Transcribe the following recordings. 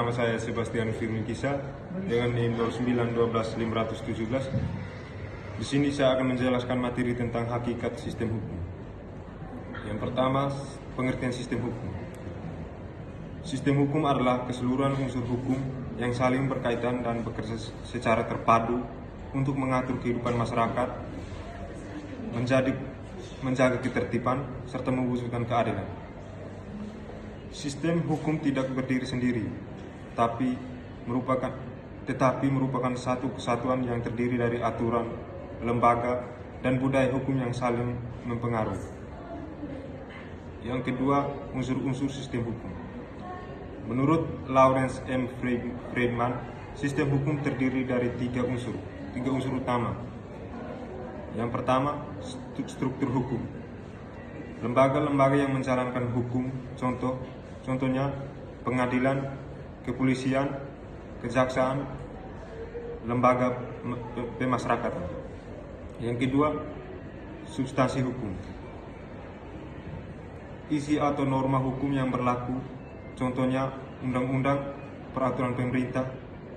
Nama saya Sebastian Firmin Kisa dengan NIM 09121517. Di sini saya akan menjelaskan materi tentang hakikat sistem hukum. Yang pertama, pengertian sistem hukum. Sistem hukum adalah keseluruhan unsur hukum yang saling berkaitan dan bekerja secara terpadu untuk mengatur kehidupan masyarakat, menjaga ketertiban, serta mewujudkan keadilan. Sistem hukum tidak berdiri sendiri, tetapi merupakan satu kesatuan yang terdiri dari aturan, lembaga, dan budaya hukum yang saling mempengaruhi. Yang kedua, unsur-unsur sistem hukum. Menurut Lawrence M. Friedman, sistem hukum terdiri dari tiga unsur utama. Yang pertama, struktur hukum. Lembaga-lembaga yang menjalankan hukum, contohnya pengadilan, kepolisian, kejaksaan, lembaga pemasyarakatan. Yang kedua, substansi hukum. Isi atau norma hukum yang berlaku, contohnya undang-undang, peraturan pemerintah,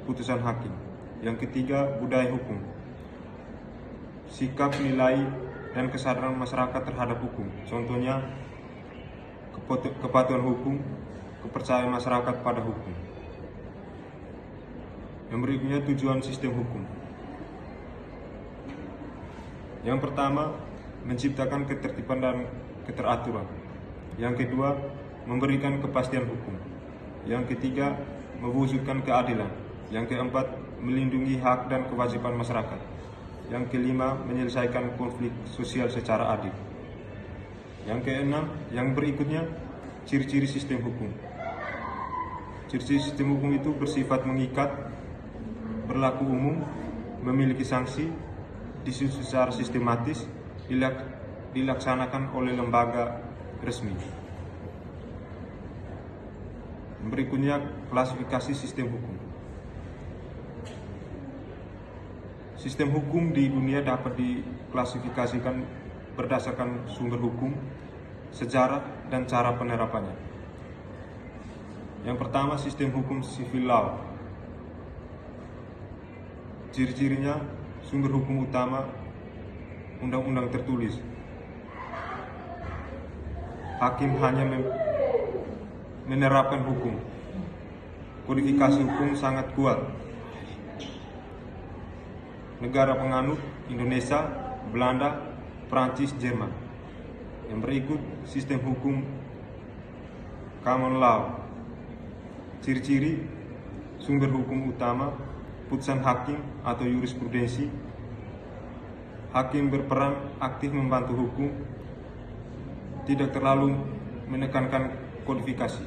putusan hakim. Yang ketiga, budaya hukum. Sikap, nilai, dan kesadaran masyarakat terhadap hukum, contohnya kepatuhan hukum, kepercayaan masyarakat pada hukum. Yang berikutnya, tujuan sistem hukum. Yang pertama, menciptakan ketertiban dan keteraturan. Yang kedua, memberikan kepastian hukum. Yang ketiga, mewujudkan keadilan. Yang keempat, melindungi hak dan kewajiban masyarakat. Yang kelima, menyelesaikan konflik sosial secara adil. Yang keenam, yang berikutnya, ciri-ciri sistem hukum. Ciri-ciri sistem hukum itu bersifat mengikat, berlaku umum, memiliki sanksi, disusun secara sistematis, dilaksanakan oleh lembaga resmi. Berikutnya, klasifikasi sistem hukum. Sistem hukum di dunia dapat diklasifikasikan berdasarkan sumber hukum, sejarah, dan cara penerapannya. Yang pertama, sistem hukum civil law. Ciri-cirinya, sumber hukum utama, undang-undang tertulis. Hakim hanya menerapkan hukum. Kodifikasi hukum sangat kuat. Negara penganut, Indonesia, Belanda, Prancis, Jerman. Yang berikut, sistem hukum common law. Ciri-ciri, sumber hukum utama, putusan hakim atau jurisprudensi. Hakim berperan aktif membantu hukum, tidak terlalu menekankan kodifikasi.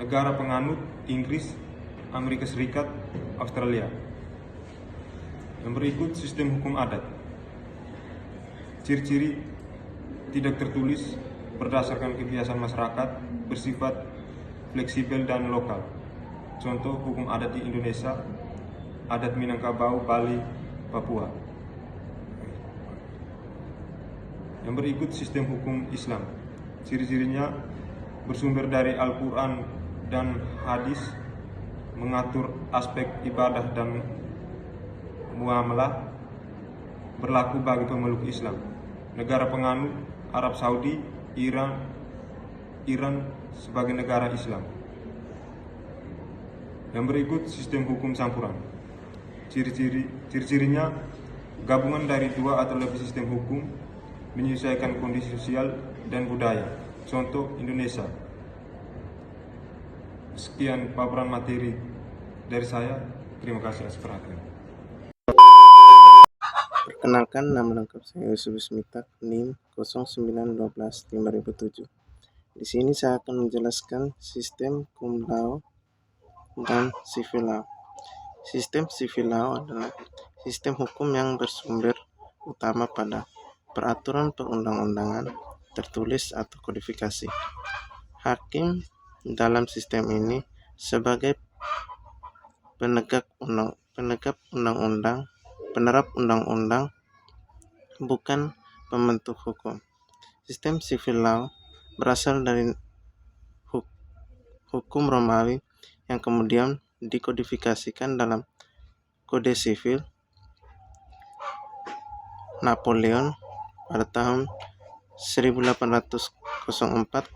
Negara penganut, Inggris, Amerika Serikat, Australia. Yang berikut, sistem hukum adat. Ciri-ciri, tidak tertulis, berdasarkan kebiasaan masyarakat, bersifat fleksibel dan lokal. Contoh hukum adat di Indonesia, adat Minangkabau, Bali, Papua. Yang berikut, sistem hukum Islam. Ciri-cirinya bersumber dari Al-Quran dan hadis, mengatur aspek ibadah dan muamalah, berlaku bagi pemeluk Islam. Negara penganut, Arab Saudi, Iran sebagai negara Islam. Yang berikut, sistem hukum campuran. Ciri-cirinya gabungan dari dua atau lebih sistem hukum, menyesuaikan kondisi sosial dan budaya. Contoh Indonesia. Sekian paparan materi dari saya. Terima kasih atas perhatian. Perkenalkan, nama lengkap saya Yusuf Ismitak, NIM 09125007. Di sini saya akan menjelaskan sistem hukum law dan civil law. Sistem civil law adalah sistem hukum yang bersumber utama pada peraturan perundang-undangan tertulis atau kodifikasi. Hakim dalam sistem ini sebagai penerap undang-undang, bukan pembentuk hukum. Sistem civil law berasal dari hukum Romawi yang kemudian dikodifikasikan dalam Kode Sivil Napoleon pada tahun 1804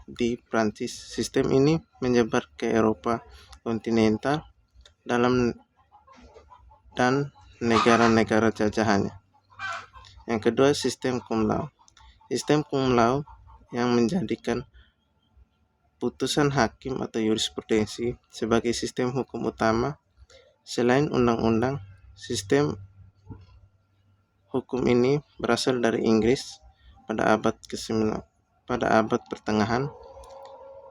di Prancis. Sistem ini menyebar ke Eropa kontinental dan negara-negara jajahannya. Yang kedua, sistem cum laude. Sistem cum laude yang menjadikan putusan hakim atau jurisprudensi sebagai sistem hukum utama selain undang-undang. Sistem hukum ini berasal dari Inggris pada abad pertengahan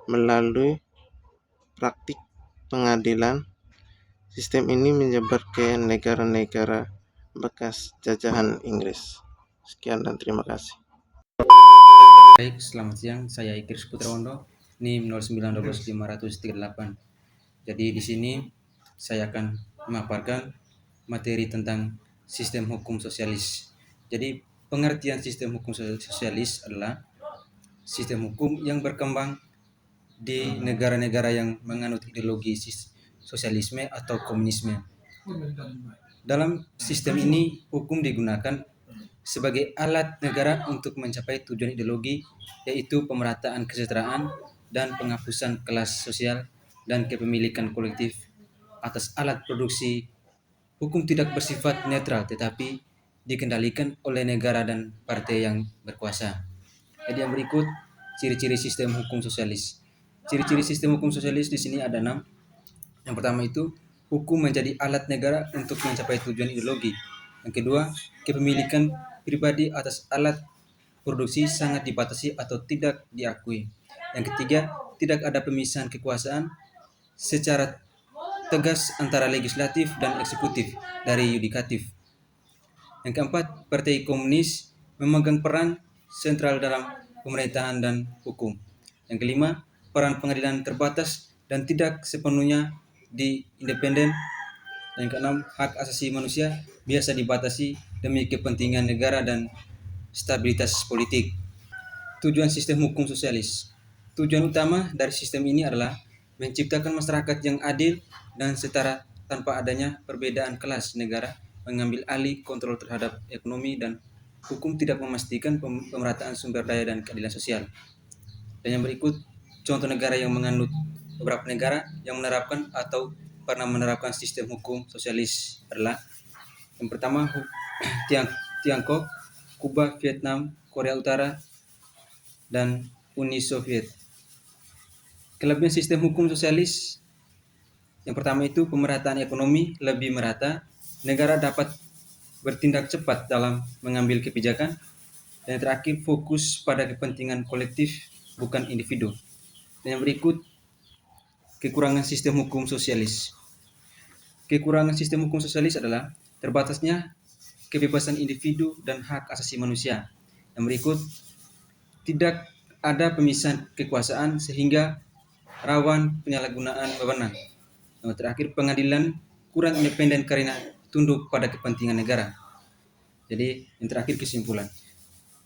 melalui praktik pengadilan. Sistem ini menyebar ke negara-negara bekas jajahan Inggris. Sekian dan terima kasih. Baik, selamat siang. Saya Ikris Putrawondo, NIM 0912538. Jadi di sini saya akan memaparkan materi tentang sistem hukum sosialis. Jadi pengertian sistem hukum sosialis adalah sistem hukum yang berkembang di negara-negara yang menganut ideologi sosialisme atau komunisme. Dalam sistem ini, hukum digunakan sebagai alat negara untuk mencapai tujuan ideologi, yaitu pemerataan kesejahteraan dan penghapusan kelas sosial dan kepemilikan kolektif atas alat produksi. Hukum tidak bersifat netral, tetapi dikendalikan oleh negara dan partai yang berkuasa. Jadi yang berikut ciri-ciri sistem hukum sosialis. Ciri-ciri sistem hukum sosialis di sini ada 6. Yang pertama itu, hukum menjadi alat negara untuk mencapai tujuan ideologi. Yang kedua, kepemilikan pribadi atas alat produksi sangat dibatasi atau tidak diakui. Yang ketiga, tidak ada pemisahan kekuasaan secara tegas antara legislatif dan eksekutif dari yudikatif. Yang keempat, partai komunis memegang peran sentral dalam pemerintahan dan hukum. Yang kelima, peran pengadilan terbatas dan tidak sepenuhnya independen. Yang keenam, hak asasi manusia biasa dibatasi demi kepentingan negara dan stabilitas politik. Tujuan sistem hukum sosialis. Tujuan utama dari sistem ini adalah menciptakan masyarakat yang adil dan setara tanpa adanya perbedaan kelas. Negara mengambil alih kontrol terhadap ekonomi dan hukum tidak memastikan pemerataan sumber daya dan keadilan sosial. Dan yang berikut, contoh negara yang menganut. Beberapa negara yang menerapkan atau pernah menerapkan sistem hukum sosialis adalah yang pertama Tiongkok, Kuba, Vietnam, Korea Utara, dan Uni Soviet. Kelebihan sistem hukum sosialis yang pertama itu pemerataan ekonomi lebih merata, negara dapat bertindak cepat dalam mengambil kebijakan, dan yang terakhir fokus pada kepentingan kolektif bukan individu. Dan yang berikut kekurangan sistem hukum sosialis. Kekurangan sistem hukum sosialis adalah terbatasnya kebebasan individu dan hak asasi manusia. Yang berikut, tidak ada pemisahan kekuasaan sehingga rawan penyalahgunaan wewenang. Yang terakhir, pengadilan kurang independen karena tunduk pada kepentingan negara. Jadi, yang terakhir kesimpulan.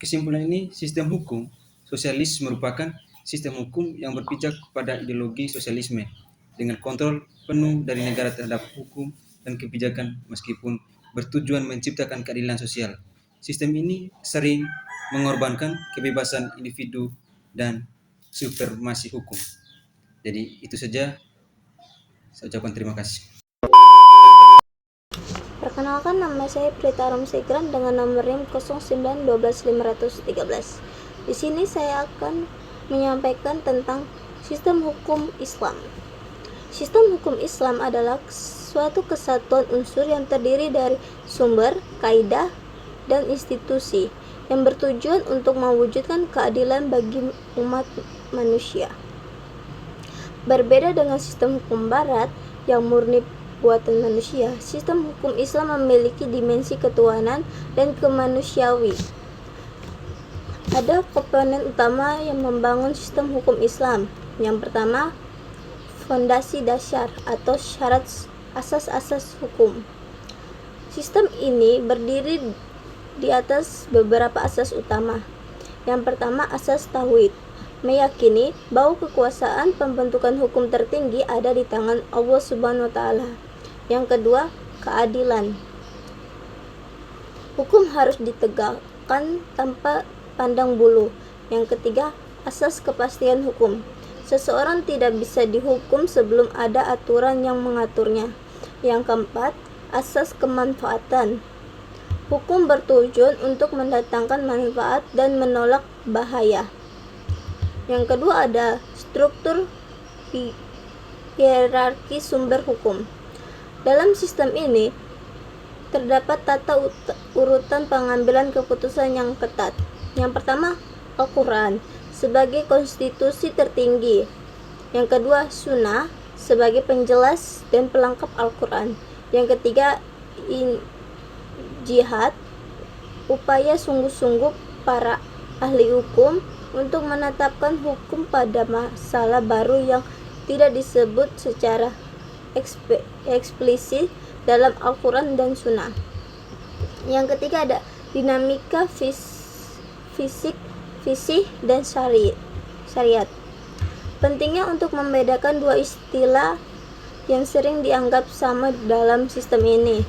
Kesimpulan ini, sistem hukum sosialis merupakan sistem hukum yang berpijak pada ideologi sosialisme dengan kontrol penuh dari negara terhadap hukum dan kebijakan meskipun bertujuan menciptakan keadilan sosial. Sistem ini sering mengorbankan kebebasan individu dan supremasi hukum. Jadi itu saja, saya ucapkan terima kasih. Perkenalkan, nama saya Prita Romsegran dengan nomor NIM 0912513. Di sini saya akan menyampaikan tentang sistem hukum Islam. Sistem hukum Islam adalah suatu kesatuan unsur yang terdiri dari sumber, kaidah, dan institusi yang bertujuan untuk mewujudkan keadilan bagi umat manusia. Berbeda dengan sistem hukum Barat yang murni buatan manusia, sistem hukum Islam memiliki dimensi ketuhanan dan kemanusiawi. Ada komponen utama yang membangun sistem hukum Islam. Yang pertama, fondasi dasar atau syarat asas-asas hukum. Sistem ini berdiri di atas beberapa asas utama. Yang pertama, asas tauhid. meyakini bahwa kekuasaan pembentukan hukum tertinggi ada di tangan Allah Subhanahu wa taala. Yang kedua, keadilan. Hukum harus ditegakkan tanpa pandang bulu. Yang ketiga, asas kepastian hukum. Seseorang tidak bisa dihukum sebelum ada aturan yang mengaturnya. Yang keempat, asas kemanfaatan. Hukum bertujuan untuk mendatangkan manfaat dan menolak bahaya. Yang kedua ada struktur hierarki sumber hukum. Dalam sistem ini terdapat tata urutan pengambilan keputusan yang ketat. Yang pertama, Al-Quran sebagai konstitusi tertinggi. Yang kedua, Sunnah sebagai penjelas dan pelengkap Al-Quran. Yang ketiga, jihad, upaya sungguh-sungguh para ahli hukum untuk menetapkan hukum pada masalah baru yang tidak disebut secara eksplisit dalam Al-Quran dan Sunnah. Yang ketiga ada dinamika fisik dan syariat. Pentingnya untuk membedakan dua istilah yang sering dianggap sama dalam sistem ini.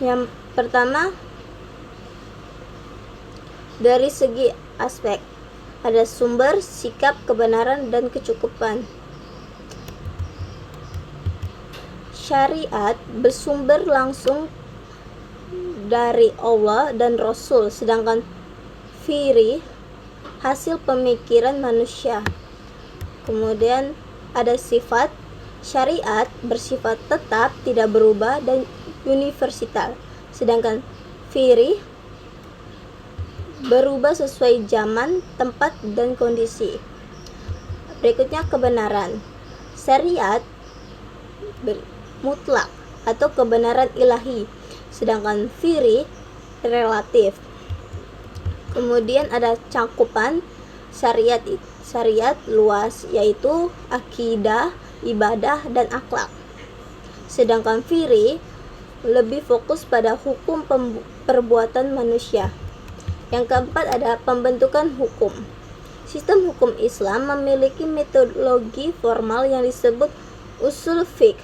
Yang pertama, dari segi aspek, ada sumber, sikap, kebenaran, dan kecukupan. Syariat bersumber langsung dari Allah dan Rasul, sedangkan fiqh hasil pemikiran manusia. Kemudian ada sifat. Syariat bersifat tetap, tidak berubah, dan universal, sedangkan fiqh berubah sesuai zaman, tempat, dan kondisi. Berikutnya kebenaran. Syariat mutlak atau kebenaran ilahi, sedangkan fiqh relatif. Kemudian ada cakupan. Syariat luas, yaitu akidah, ibadah, dan akhlak, sedangkan fiqh lebih fokus pada hukum perbuatan manusia. Yang keempat ada pembentukan hukum. Sistem hukum Islam memiliki metodologi formal yang disebut usul fiqh.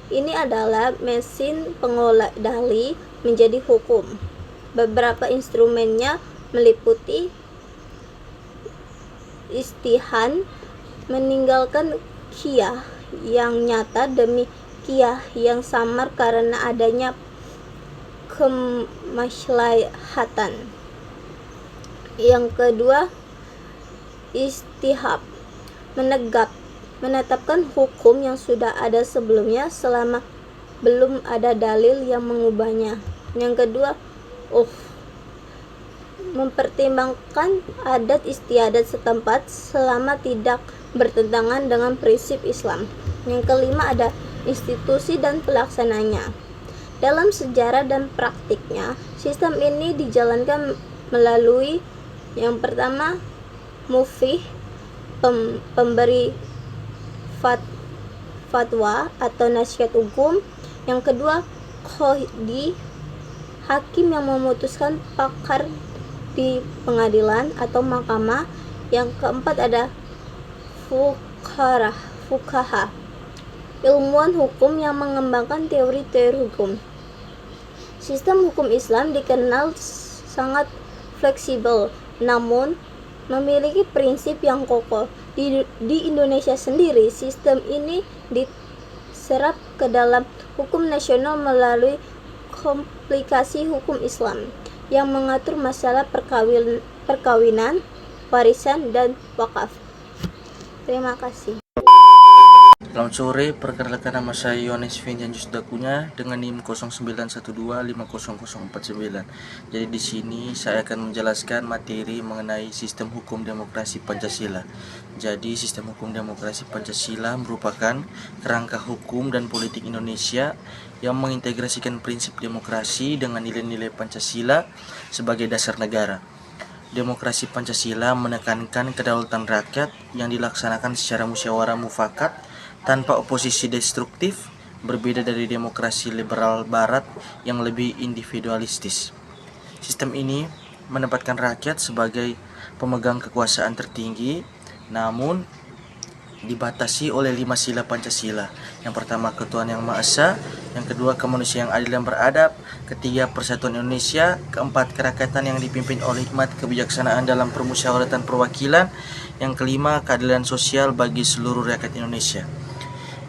Ini adalah mesin pengolah dalil menjadi hukum. Beberapa instrumennya meliputi ijtihad, meninggalkan qiyas yang nyata demi qiyas yang samar karena adanya kemaslahatan. Yang kedua, istihab, menetapkan hukum yang sudah ada sebelumnya selama belum ada dalil yang mengubahnya. Yang kedua, mempertimbangkan adat istiadat setempat selama tidak bertentangan dengan prinsip Islam. Yang kelima ada institusi dan pelaksananya. Dalam sejarah dan praktiknya, sistem ini dijalankan melalui yang pertama, mufti, pemberi fatwa atau nasihat hukum. Yang kedua, qadhi, hakim yang memutuskan, pakar di pengadilan atau mahkamah. Yang keempat ada fuqaha, ilmuwan hukum yang mengembangkan teori-teori hukum. Sistem hukum Islam dikenal sangat fleksibel, namun memiliki prinsip yang kokoh. Di Indonesia sendiri, sistem ini diserap ke dalam hukum nasional melalui komplikasi hukum Islam yang mengatur masalah perkawinan, warisan, dan wakaf. Terima kasih. Selamat sore, perkenalkan nama saya Yohanes Vincent Jusdakunya dengan NIM 0912500049. Jadi di sini saya akan menjelaskan materi mengenai sistem hukum demokrasi Pancasila. Jadi sistem hukum demokrasi Pancasila merupakan kerangka hukum dan politik Indonesia yang mengintegrasikan prinsip demokrasi dengan nilai-nilai Pancasila sebagai dasar negara. Demokrasi Pancasila menekankan kedaulatan rakyat yang dilaksanakan secara musyawarah mufakat tanpa oposisi destruktif, berbeda dari demokrasi liberal barat yang lebih individualistis. Sistem ini menempatkan rakyat sebagai pemegang kekuasaan tertinggi namun dibatasi oleh 5 sila Pancasila. Yang pertama, ketuhanan yang Maha Esa, yang kedua, kemanusiaan yang adil dan beradab, ketiga, persatuan Indonesia, keempat, kerakyatan yang dipimpin oleh hikmat kebijaksanaan dalam permusyawaratan perwakilan, yang kelima, keadilan sosial bagi seluruh rakyat Indonesia.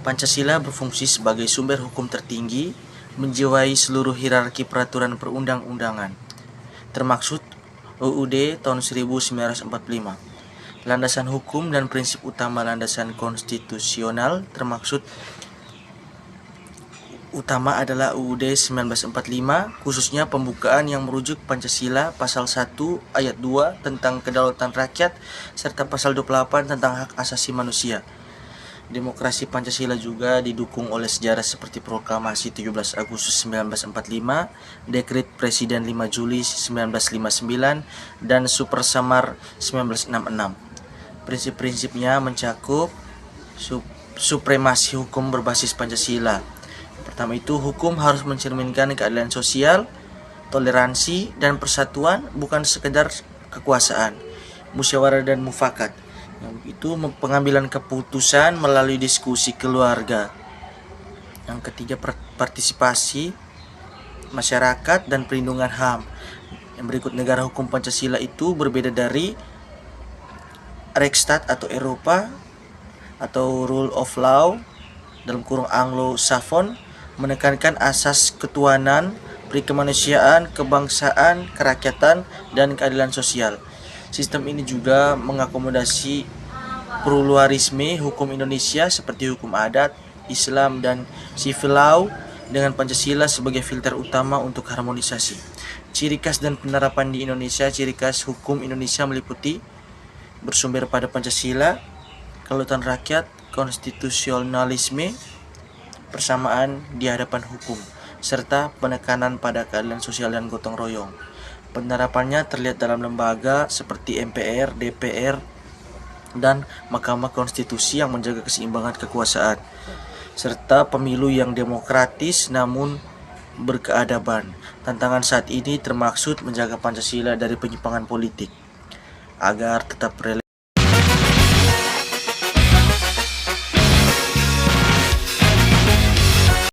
Pancasila berfungsi sebagai sumber hukum tertinggi, menjiwai seluruh hierarki peraturan perundang-undangan, termaksud UUD tahun 1945. Landasan hukum dan prinsip utama landasan konstitusional termaksud utama adalah UUD 1945, khususnya pembukaan yang merujuk Pancasila pasal 1 ayat 2 tentang kedaulatan rakyat serta pasal 28 tentang hak asasi manusia. Demokrasi Pancasila juga didukung oleh sejarah seperti Proklamasi 17 Agustus 1945, Dekret Presiden 5 Juli 1959, dan Supersamar 1966. Prinsip-prinsipnya mencakup supremasi hukum berbasis Pancasila. Pertama itu, hukum harus mencerminkan keadilan sosial, toleransi, dan persatuan, bukan sekedar kekuasaan, musyawarah dan mufakat. Itu pengambilan keputusan melalui diskusi keluarga. Yang ketiga, partisipasi masyarakat dan perlindungan HAM. Yang berikut, negara hukum Pancasila itu berbeda dari Reichsstaat atau Eropa atau rule of law dalam kurung Anglo-Saxon, menekankan asas ketuhanan, perikemanusiaan, kebangsaan, kerakyatan, dan keadilan sosial. Sistem ini juga mengakomodasi pluralisme hukum Indonesia seperti hukum adat, Islam, dan civil law dengan Pancasila sebagai filter utama untuk harmonisasi. Ciri khas dan penerapan di Indonesia. Ciri khas hukum Indonesia meliputi bersumber pada Pancasila, kedaulatan rakyat, konstitusionalisme, persamaan di hadapan hukum, serta penekanan pada keadilan sosial dan gotong royong. Penerapannya terlihat dalam lembaga seperti MPR, DPR, dan Mahkamah Konstitusi yang menjaga keseimbangan kekuasaan, serta pemilu yang demokratis namun berkeadaban. Tantangan saat ini termaksud menjaga Pancasila dari penyimpangan politik agar tetap relevan